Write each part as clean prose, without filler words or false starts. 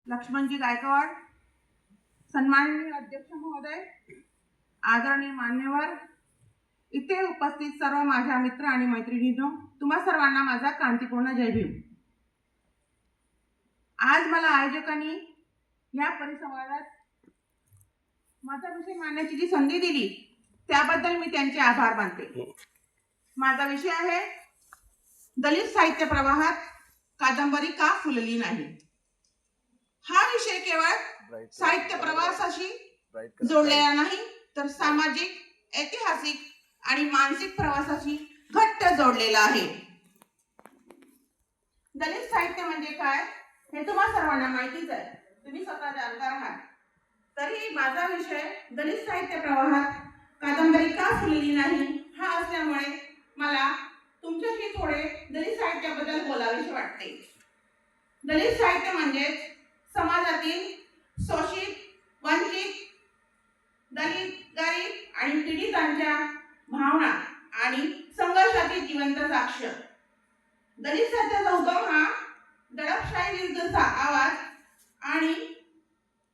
लक्ष्मणजी गायकवाड, सन्माननीय अध्यक्ष महोदय, आदरणीय मान्यवर, इथे उपस्थित सर्व माझ्या मित्र आणि मैत्रिणींनो, तुम्हा सर्वांना माझा क्रांतिपूर्ण जय भीम। आज मला आयोजकांनी या परिसंवादात माझा विषय मांडण्याची जी संधी दिली त्याबद्दल मी त्यांचे आभार मानते। माझा विषय आहे दलित साहित्य प्रवाहात कादंबरी का फुलली नाही। हा विषय केवळ साहित्य प्रवासाशी जोडलेला नाही तर सामाजिक, ऐतिहासिक आणि मानसिक प्रवासाशी घट्ट जोडलेला आहे। दलित साहित्य म्हणजे काय हे तुम्हा सर्वांना माहितीच आहे, तुम्ही स्वतः जाणकार आहात। तरी माझा विषय दलित साहित्य प्रवाहात कादंबरी का फुलली नाही हा असल्यामुळे मला तुमच्याशी थोडे दलित साहित्याबद्दल बोलावेसे वाटते। दलित साहित्य म्हणजे समाजातील शोषित, वंचित, दलित, गरीब आणि पीडितांच्या भावना आणि संघर्षाची जिवंत साक्ष। दलित साहित्याचा उगम हा दडपशाही विरुद्धचा आवाज आणि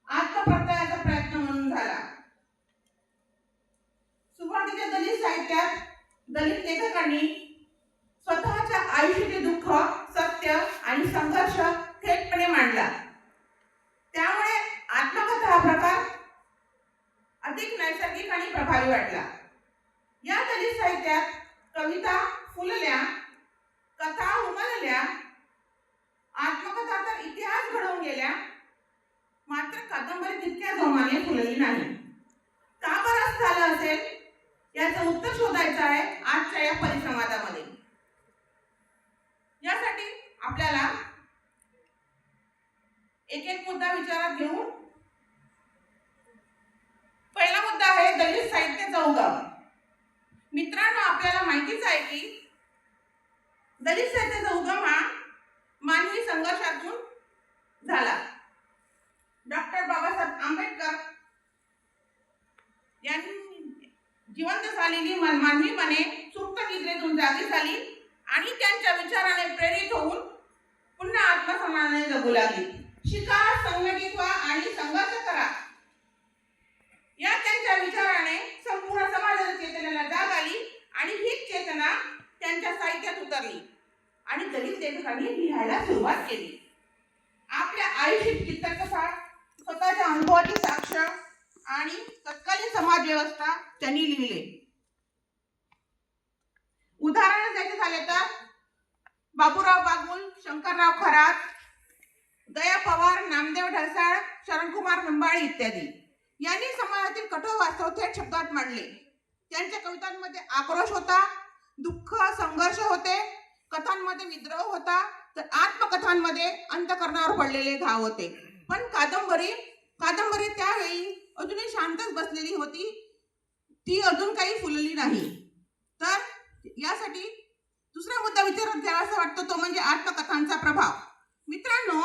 आत्मप्रत्ययाचा प्रयत्न म्हणून झाला। सुरुवातीच्या दलित साहित्यात दलित लेखकांनी स्वतःच्या आयुष्याचे दुःख, सत्य आणि संघर्ष थेटपणे मांडला। त्यामुळे आत्मकथा हा प्रकार अधिक नैसर्गिक आणि प्रभावी वाटला। या दलित साहित्यात कविता फुलल्या, कथा उमलल्या, आत्मकथा तर इतिहास घडवून गेल्या, मात्र कादंबरी तितक्या जोमाने फुलली नाही। का बरं असं झालं असेल याचं उत्तर शोधायचं आहे आजच्या या परिसंवादामध्ये। यासाठी आपल्याला एक एक मुद्दा विचारात घेऊन, पहिला मुद्दा आहे दलित साहित्याचा उगम। मित्रांनो, आपल्याला माहितीच आहे की दलित साहित्याचा उगम हा मानवी संघर्षातून झाला। डॉक्टर बाबासाहेब आंबेडकर यांनी जिवंत झालेली मानवी मने सुप्त निद्रेतून जागी झाली आणि त्यांच्या विचाराने प्रेरित होऊन पुन्हा आत्मसन्मानाने जगू लागली। शिका, संघटित व्हा आणि संघर्ष करा या त्यांच्या विचाराने संपूर्ण समाजाच्या चेतनेला जाग आली आणि हीच चेतना त्यांच्या साहित्यात उतरली आणि दलित लेखकांनी लिहायला सुरुवात केली। आपल्या आयुष्याची चित्रकथा, स्वतःच्या अनुभवाची साक्ष आणि तत्कालीन समाज व्यवस्था त्यांनी लिहिले। उदाहरण द्यायचे झाले तर बाबूराव बागुल, शंकरराव खरात, दया पवार, नामदेव ढसाळ, शरणकुमार नंबाळी इत्यादी यांनी समाजातील कठोर वास्तव थेट शब्दात मांडले। त्यांच्या कवितांमध्ये आक्रोश होता, दुःख, संघर्ष होते, कथांमध्ये विद्रोह होता, तर आत्मकथांमध्ये अंतःकरणावर पडलेले घाव होते। पण कादंबरी त्यावेळी अजूनही शांतच बसलेली होती, ती अजून काही फुलली नाही। तर यासाठी दुसरा मुद्दा विचारात घ्यावासा वाटतो तो म्हणजे आत्मकथांचा प्रभाव। मित्रांनो,